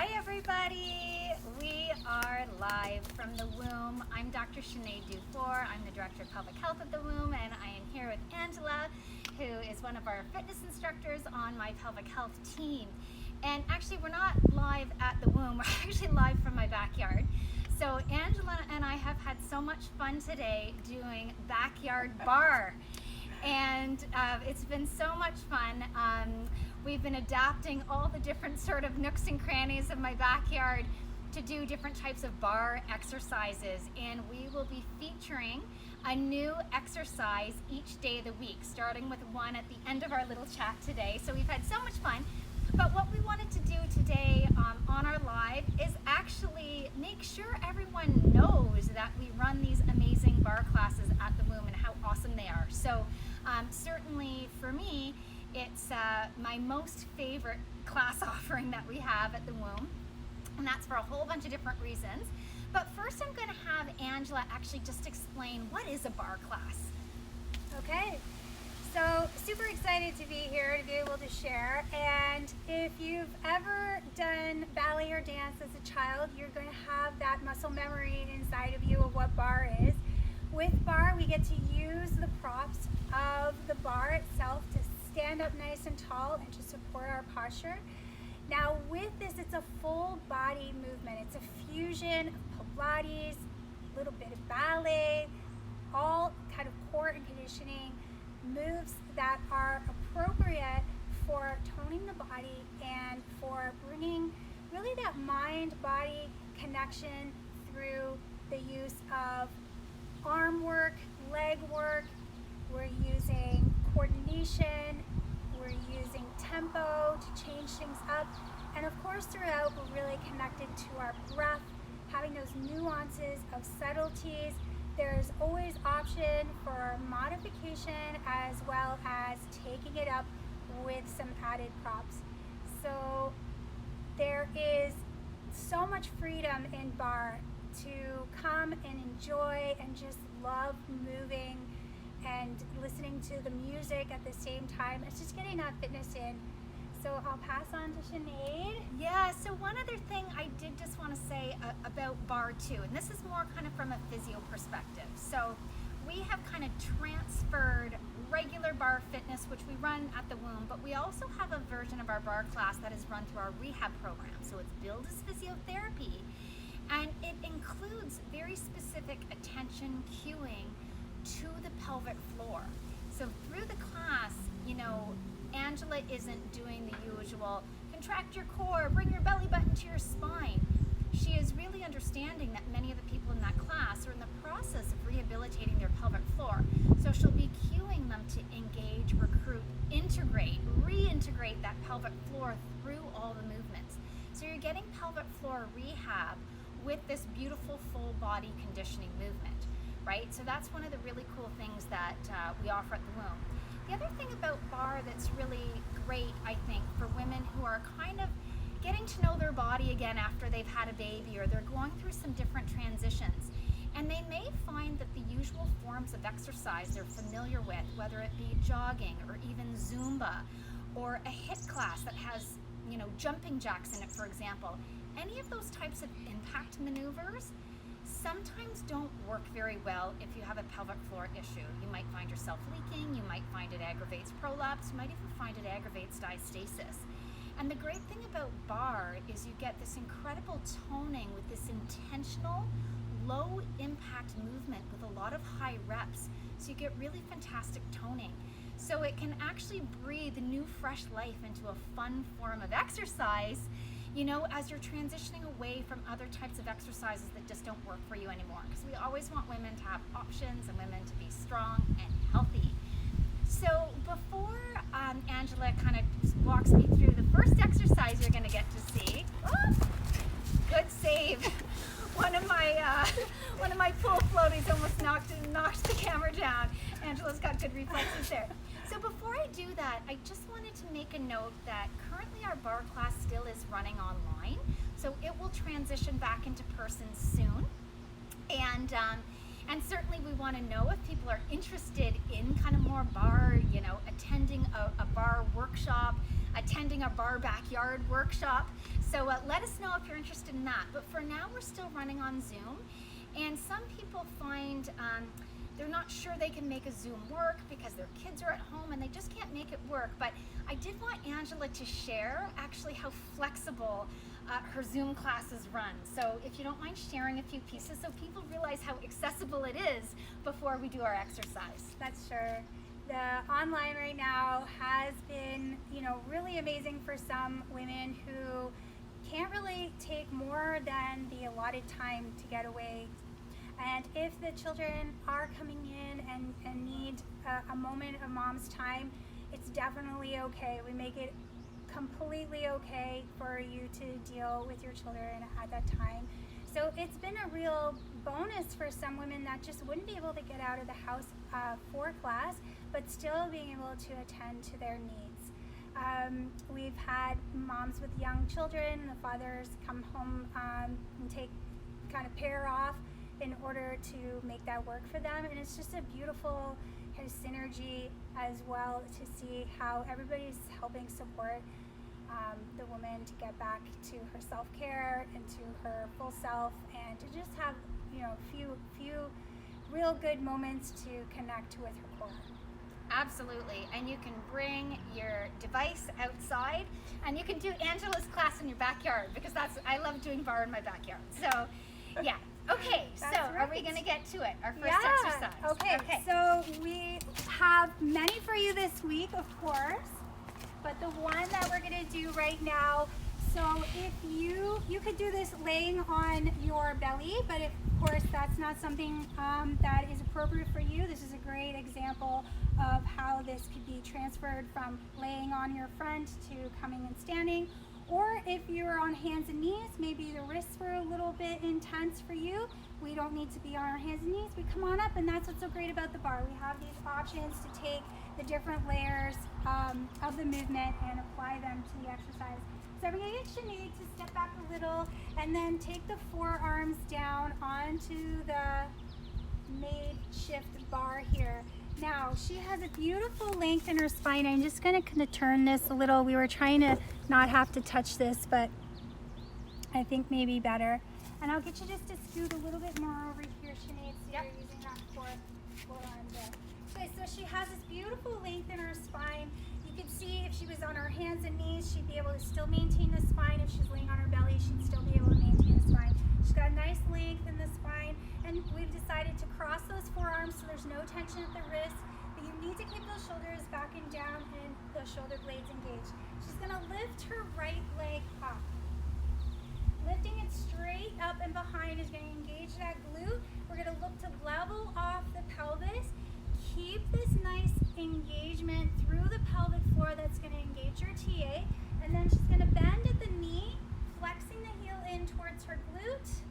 Hi everybody! We are live from the womb. I'm Dr. Sinead Dufour. I'm the Director of Pelvic Health at the womb, and I am here with Angela, who is one of our fitness instructors on my pelvic health team. And actually we're not live at the womb, we're actually live from my backyard. So Angela and I have had so much fun today doing backyard barre. And it's been so much fun. We've been adapting all the different sort of nooks and crannies of my backyard to do different types of barre exercises, and we will be featuring a new exercise each day of the week, starting with one at the end of our little chat today. So we've had so much fun, but what we wanted to do today on our live is actually make sure everyone knows that we run these amazing barre classes at the womb and how awesome they are. So certainly for me, it's my most favorite class offering that we have at the womb, and that's for a whole bunch of different reasons. But first I'm going to have Angela actually just explain what is a barre class. Okay, so super excited to be here to be able to share. And if you've ever done ballet or dance as a child, you're going to have that muscle memory inside of you of what barre is. With barre, we get to use the props of the barre itself to stand up nice and tall and to support our posture. Now with this, it's a full body movement. It's a fusion of Pilates, a little bit of ballet, all kind of core and conditioning moves that are appropriate for toning the body and for bringing really that mind-body connection through the use of arm work, leg work. We're using coordination, we're using tempo to change things up, and of course throughout we're really connected to our breath, having those nuances of subtleties. There's always option for modification as well as taking it up with some added props. So there is so much freedom in barre to come and enjoy and just love moving and listening to the music at the same time. It's just getting that fitness in. So I'll pass on to Sinead. Yeah, so one other thing I did just want to say about barre too, and this is more kind of from a physio perspective. So we have kind of transferred regular barre fitness, which we run at the womb, but we also have a version of our barre class that is run through our rehab program. So it's billed as physiotherapy, and it includes very specific attention cueing to the pelvic floor. So through the class, you know, Angela isn't doing the usual contract your core, bring your belly button to your spine. She is really understanding that many of the people in that class are in the process of rehabilitating their pelvic floor. So she'll be cueing them to engage, recruit, integrate, reintegrate that pelvic floor through all the movements. So you're getting pelvic floor rehab with this beautiful full body conditioning movement, right? So that's one of the really cool things that we offer at the womb. The other thing about barre that's really great, I think, for women who are kind of getting to know their body again after they've had a baby, or they're going through some different transitions, and they may find that the usual forms of exercise they're familiar with, whether it be jogging or even Zumba or a HIIT class that has, you know, jumping jacks in it, for example, any of those types of impact maneuvers sometimes don't work very well if you have a pelvic floor issue. You might find yourself leaking, you might find it aggravates prolapse, you might even find it aggravates diastasis. And the great thing about barre is you get this incredible toning with this intentional, low impact movement with a lot of high reps. So you get really fantastic toning. So it can actually breathe new fresh life into a fun form of exercise, you know, as you're transitioning away from other types of exercises that just don't work for you anymore. Because we always want women to have options and women to be strong and healthy. So before Angela kind of walks me through the first exercise you're going to get to see, good save. One of my pool floaties almost knocked the camera down. Angela's got good reflexes there. So before I do that, I just wanted to make a note that currently our barre class still is running online. So it will transition back into person soon. And certainly we want to know if people are interested in kind of more barre, you know, attending a barre workshop, attending a barre backyard workshop. So let us know if you're interested in that. But for now, we're still running on Zoom. And some people find they're not sure they can make a Zoom work because their kids are at home and they just can't make it work. But I did want Angela to share actually how flexible her Zoom classes run. So if you don't mind sharing a few pieces so people realize how accessible it is before we do our exercise. That's sure. The online right now has been, really amazing for some women who can't really take more than the allotted time to get away. And if the children are coming in and need a moment of mom's time, it's definitely okay. We make it completely okay for you to deal with your children at that time. So it's been a real bonus for some women that just wouldn't be able to get out of the house for class, but still being able to attend to their needs. We've had moms with young children, the fathers come home and kind of pair off in order to make that work for them. And it's just a beautiful kind of synergy as well to see how everybody's helping support the woman to get back to her self-care and to her full self, and to just have few real good moments to connect with her core. Absolutely. And you can bring your device outside and you can do Angela's class in your backyard, because I love doing barre in my backyard. So yeah. Okay, so That's are we right. going to get to it? Our first exercise. Okay, so we have many for you this week, of course, but the one that we're going to do right now, so if you could do this laying on your belly, but of course that's not something that is appropriate for you. This is a great example of how this could be transferred from laying on your front to coming and standing. Or if you're on hands and knees, maybe the wrists were a little bit intense for you. We don't need to be on our hands and knees. We come on up, and that's what's so great about the barre. We have these options to take the different layers of the movement and apply them to the exercise. So we're going to get Sinead to step back a little and then take the forearms down onto the makeshift barre here. Now, she has a beautiful length in her spine. I'm just going to kind of turn this a little. We were trying to not have to touch this, but I think maybe better. And I'll get you just to scoot a little bit more over here, Sinead, so you're using that forearm there. Okay, so she has this beautiful length in her spine. You can see if she was on her hands and knees, she'd be able to still maintain the spine. If she's laying on her belly, she'd still be able to maintain the spine. She's got a nice length in the spine, and we've decided to cross those forearms so there's no tension at the wrist, but you need to keep those shoulders back and down and the shoulder blades engaged. She's going to lift her right leg up. Lifting it straight up and behind is going to engage that glute. We're going to look to level off the pelvis. Keep this nice engagement through the pelvic floor. That's going to engage your TA. And then she's going to bend at the knee, flexing the heel in towards her glute.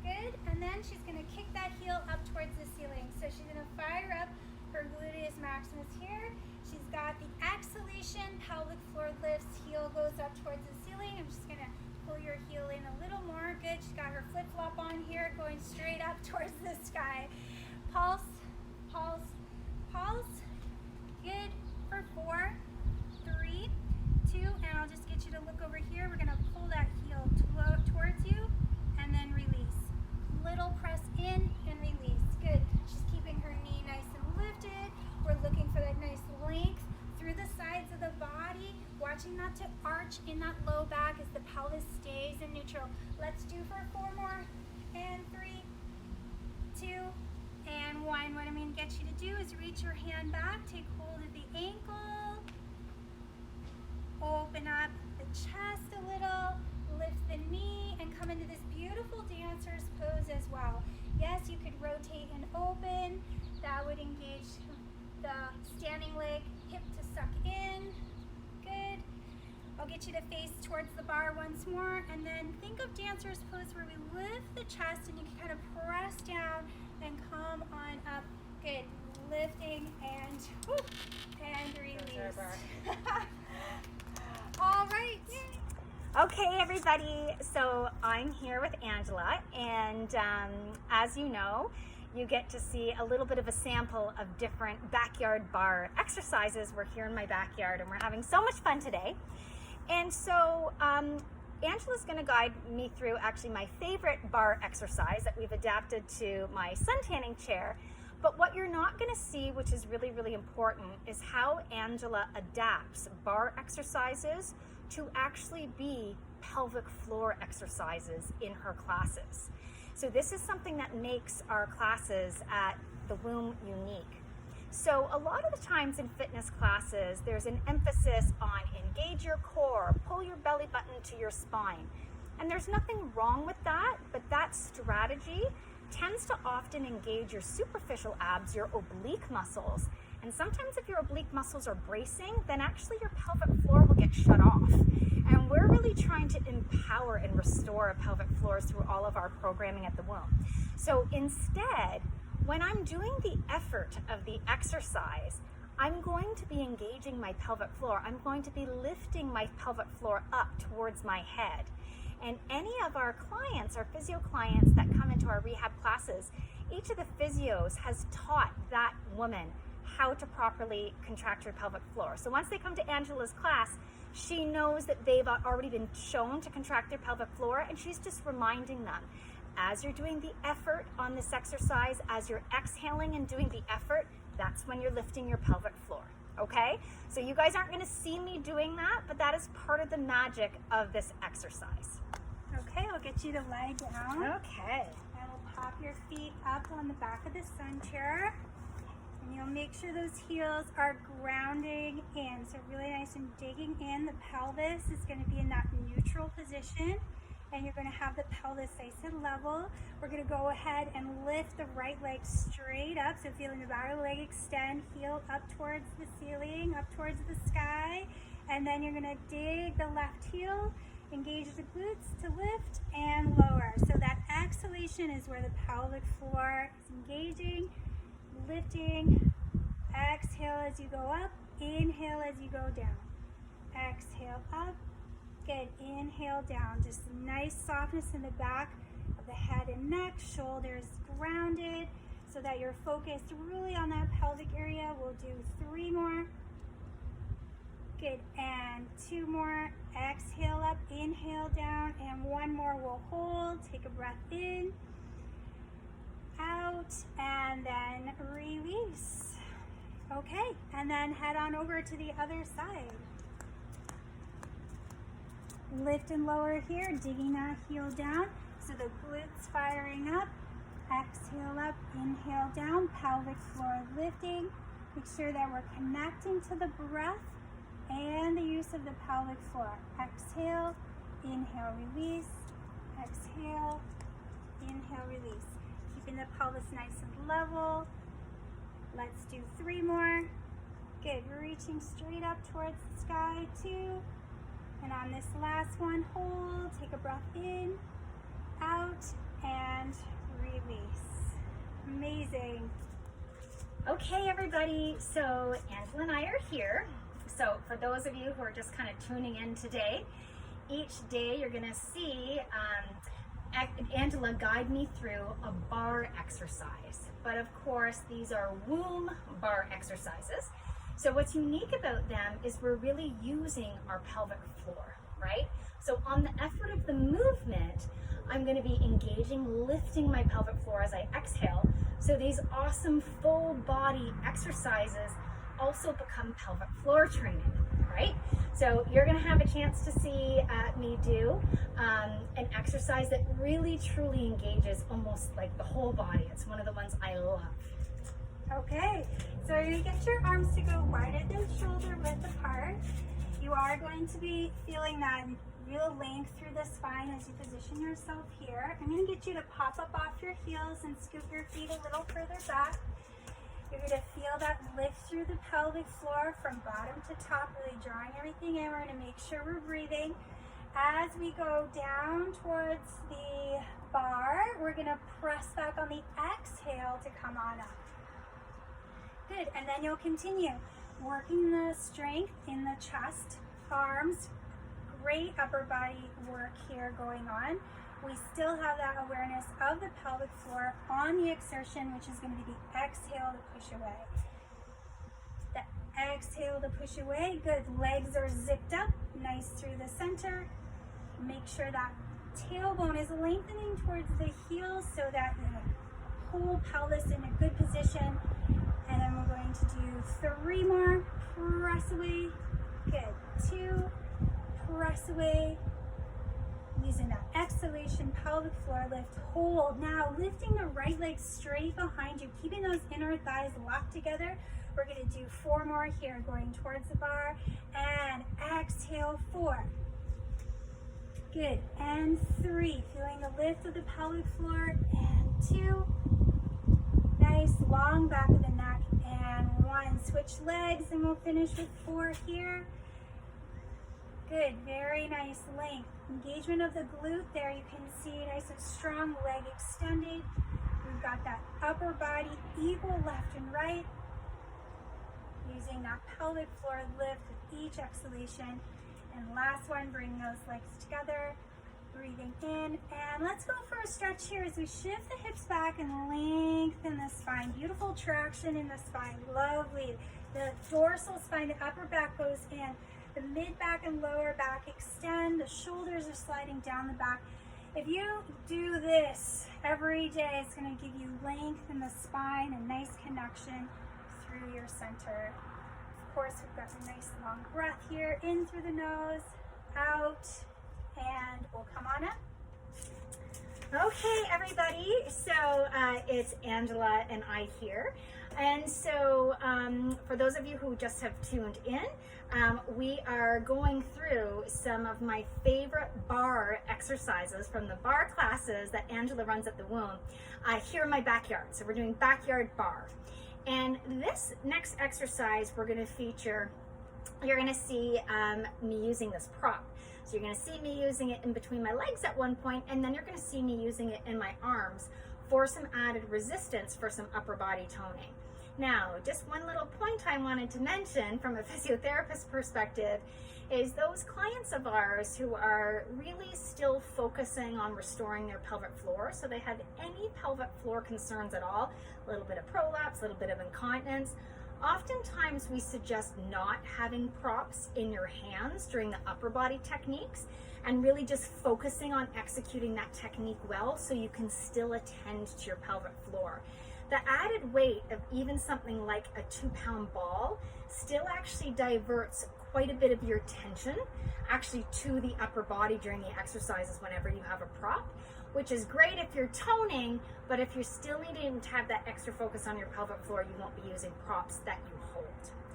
Good. And then she's going to kick that heel up towards the ceiling. So she's going to fire up her gluteus maximus here. She's got the exhalation, pelvic floor lifts, heel goes up towards the ceiling. I'm just going to pull your heel in a little more. Good. She's got her flip-flop on here, going straight up towards the sky. Pulse, pulse, pulse. Good. For 4, 3, 2, and I'll just get you to look over here. We're going to pull that heel towards you and then release. Little press in and release. Good. She's keeping her knee nice and lifted. We're looking for that nice length through the sides of the body, watching not to arch in that low back as the pelvis stays in neutral. Let's do for 4 more, and 3, 2, and 1. What I'm going to get you to do is reach your hand back, take hold of the ankle, open up the chest a little, lift the knee, and come into this beautiful dancer's pose as well. Yes, you could rotate and open. That would engage the standing leg, hip to suck in. Good. I'll get you to face towards the barre once more, and then think of dancer's pose where we lift the chest and you can kind of press down and come on up. Good. Lifting and whoop, and release. All right. Okay, everybody. So I'm here with Angela, and as you know, you get to see a little bit of a sample of different backyard barre exercises. We're here in my backyard, and we're having so much fun today. And so Angela's going to guide me through actually my favorite bar exercise that we've adapted to my sun tanning chair. But what you're not going to see, which is really, really important, is how Angela adapts bar exercises to actually be pelvic floor exercises in her classes. So this is something that makes our classes at the Womb unique. So a lot of the times in fitness classes, there's an emphasis on engage your core, pull your belly button to your spine. And there's nothing wrong with that, but that strategy tends to often engage your superficial abs, your oblique muscles. And sometimes if your oblique muscles are bracing, then actually your pelvic floor will get shut off. And we're really trying to empower and restore pelvic floors through all of our programming at the womb. So instead, when I'm doing the effort of the exercise, I'm going to be engaging my pelvic floor. I'm going to be lifting my pelvic floor up towards my head. And any of our clients, our physio clients that come into our rehab classes, each of the physios has taught that woman how to properly contract her pelvic floor. So once they come to Angela's class, she knows that they've already been shown to contract their pelvic floor, and she's just reminding them, as you're doing the effort on this exercise, as you're exhaling and doing the effort, that's when you're lifting your pelvic floor. Okay? So you guys aren't going to see me doing that, but that is part of the magic of this exercise. Okay, I'll get you to lie down. Okay. And we'll pop your feet up on the back of the sun chair. And you'll make sure those heels are grounding in. So really nice and digging in. The pelvis is going to be in that neutral position. And you're going to have the pelvis nice and level. We're going to go ahead and lift the right leg straight up. So feeling the back of the leg extend, heel up towards the ceiling, up towards the sky. And then you're going to dig the left heel, engage the glutes to lift and lower. So that exhalation is where the pelvic floor is engaging, lifting. Exhale as you go up, inhale as you go down. Exhale up. Good, inhale down, just nice softness in the back of the head and neck, shoulders grounded so that you're focused really on that pelvic area. We'll do 3 more. Good, and 2 more. Exhale up, inhale down, and 1 more. We'll hold, take a breath in, out, and then release. Okay, and then head on over to the other side. Lift and lower here, digging that heel down. So the glutes firing up. Exhale up, inhale down, pelvic floor lifting. Make sure that we're connecting to the breath and the use of the pelvic floor. Exhale, inhale, release. Exhale, inhale, release. Keeping the pelvis nice and level. Let's do 3 more. Good, reaching straight up towards the sky, 2. And on this last one, hold, take a breath in, out, and release. Amazing. Okay, everybody, so Angela and I are here. So for those of you who are just kind of tuning in today, each day you're gonna see Angela guide me through a bar exercise. But of course, these are womb bar exercises. So what's unique about them is we're really using our pelvic floor, right? So on the effort of the movement, I'm going to be engaging, lifting my pelvic floor as I exhale. So these awesome full body exercises also become pelvic floor training, right? So you're going to have a chance to see me do an exercise that really truly engages almost like the whole body. It's one of the ones I love. Okay, so you're going to get your arms to go wide at the shoulder width apart. You are going to be feeling that real length through the spine as you position yourself here. I'm going to get you to pop up off your heels and scoop your feet a little further back. You're going to feel that lift through the pelvic floor from bottom to top, really drawing everything in. We're going to make sure we're breathing. As we go down towards the bar, we're going to press back on the exhale to come on up. Good, and then you'll continue working the strength in the chest, arms, great upper body work here going on. We still have that awareness of the pelvic floor on the exertion, which is going to be the exhale to push away. The exhale to push away, good, legs are zipped up, nice through the center. Make sure that tailbone is lengthening towards the heels so that the whole pelvis in a good position. And then we're going to do 3 more. Press away. Good. 2. Press away. Using that exhalation, pelvic floor lift. Hold. Now lifting the right leg straight behind you, keeping those inner thighs locked together. We're going to do 4 more here, going towards the bar. And exhale, 4. Good. And 3. Feeling the lift of the pelvic floor. And 2. Nice long back of the neck. And 1. Switch legs and we'll finish with 4 here. Good. Very nice length. Engagement of the glute there. You can see nice and strong leg extended. We've got that upper body equal left and right. Using that pelvic floor lift with each exhalation. And last one, bring those legs together. Breathing in. And let's go for a stretch here as we shift the hips back and lengthen the spine. Beautiful traction in the spine. Lovely. The dorsal spine, the upper back goes in. The mid back and lower back extend. The shoulders are sliding down the back. If you do this every day, it's going to give you length in the spine, a nice connection through your center. Of course, we've got a nice long breath here, in through the nose, out, and we'll come on up. Okay, everybody, so it's Angela and I here. And so for those of you who just have tuned in, we are going through some of my favorite bar exercises from the bar classes that Angela runs at the Womb here in my backyard. So we're doing backyard bar. And this next exercise we're going to feature, you're going to see me using this prop. So you're going to see me using it in between my legs at one point, and then you're going to see me using it in my arms for some added resistance for some upper body toning. Now, just one little point I wanted to mention from a physiotherapist perspective is those clients of ours who are really still focusing on restoring their pelvic floor, so they have any pelvic floor concerns at all, a little bit of prolapse, a little bit of incontinence. Oftentimes we suggest not having props in your hands during the upper body techniques and really just focusing on executing that technique well so you can still attend to your pelvic floor. The added weight of even something like a 2-pound ball still actually diverts quite a bit of your tension actually to the upper body during the exercises whenever you have a prop, which is great if you're toning, but if you're still needing to have that extra focus on your pelvic floor, you won't be using props that you hold.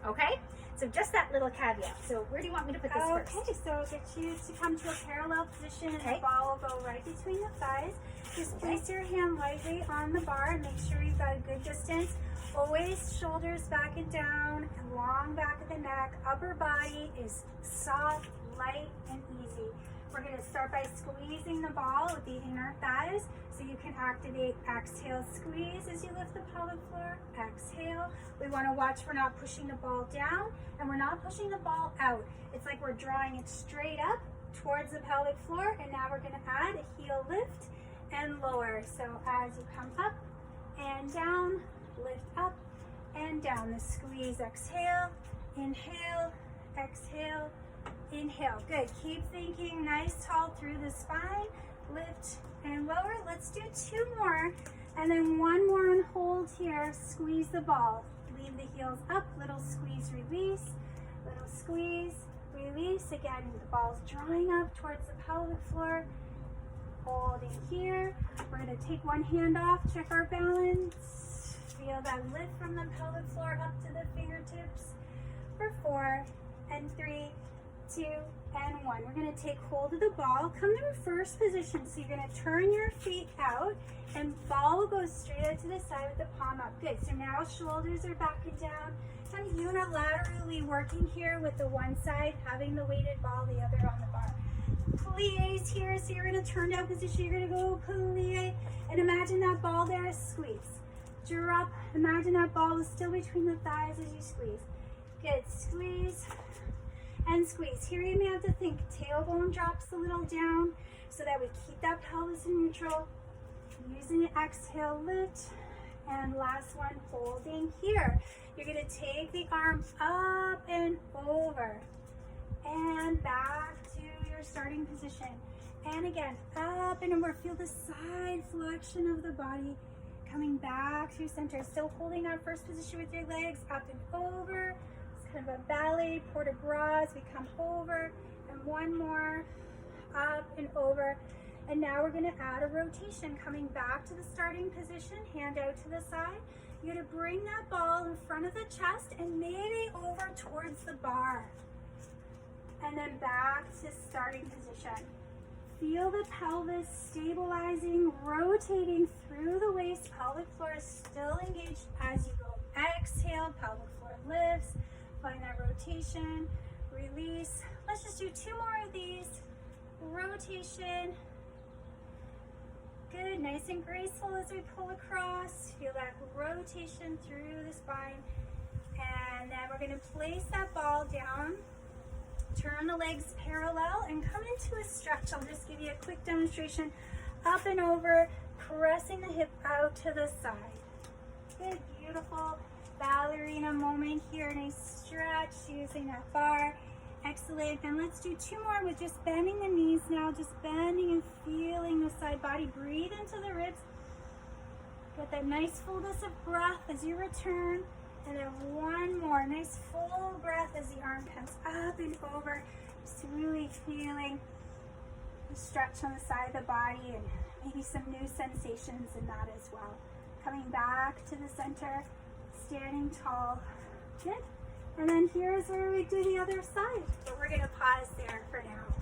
Okay? So just that little caveat. So where do you want me to put this first? Okay, so I'll get you to come to a parallel position and the ball will go right between the thighs. Just place your hand lightly on the bar and make sure you've got a good distance. Always shoulders back and down, and long back of the neck. Upper body is soft, light, and easy. We're going to start by squeezing the ball with the inner thighs so you can activate. Exhale, squeeze as you lift the pelvic floor. Exhale. We want to watch we're not pushing the ball down and we're not pushing the ball out. It's like we're drawing it straight up towards the pelvic floor, and now we're going to add a heel lift and lower. So as you come up and down, lift up and down. The squeeze, exhale, inhale, exhale, inhale. Good. Keep thinking nice tall through the spine. Lift and lower. Let's do 2 more. And then 1 more on hold here. Squeeze the ball. Leave the heels up. Little squeeze, release. Little squeeze, release. Again, the ball's drawing up towards the pelvic floor. Holding here. We're going to take one hand off. Check our balance. Feel that lift from the pelvic floor up to the fingertips. For 4 and 3, 2, and 1. We're going to take hold of the ball. Come to reverse position. So you're going to turn your feet out and ball will go straight out to the side with the palm up. Good. So now shoulders are back and down. Kind of unilaterally working here with the one side, having the weighted ball, the other on the bar. Plies here. So you're in a turn down position. You're going to go plie. And imagine that ball there. Squeeze. Drop. Imagine that ball is still between the thighs as you squeeze. Good. Squeeze. And squeeze. Here you may have to think tailbone drops a little down so that we keep that pelvis in neutral. Using the exhale, lift. And last one, holding here. You're going to take the arm up and over and back to your starting position. And again, up and over. Feel the side flexion of the body coming back through center. Still holding that first position with your legs, up and over. It's kind of a ballet, port de bras. We come over, and one more, up and over. And now we're gonna add a rotation, coming back to the starting position, hand out to the side. You're gonna bring that ball in front of the chest and maybe over towards the bar. And then back to starting position. Feel the pelvis stabilizing, rotating through the waist. Pelvic floor is still engaged as you go. Exhale, pelvic floor lifts. Find that rotation, release. Let's just do 2 more of these. Rotation. Good, nice and graceful as we pull across. Feel that rotation through the spine. And then we're gonna place that ball down. Turn the legs parallel and come into a stretch. I'll just give you a quick demonstration. Up and over, pressing the hip out to the side. Good, beautiful ballerina moment here. Nice stretch using that bar. Excellent. And let's do 2 more with just bending the knees now. Just bending and feeling the side body. Breathe into the ribs. Get that nice fullness of breath as you return. And then 1 more. Nice full breath as the arm comes up and over. Just really feeling the stretch on the side of the body and maybe some new sensations in that as well. Coming back to the center, standing tall. Good. And then here's where we do the other side. But we're going to pause there for now.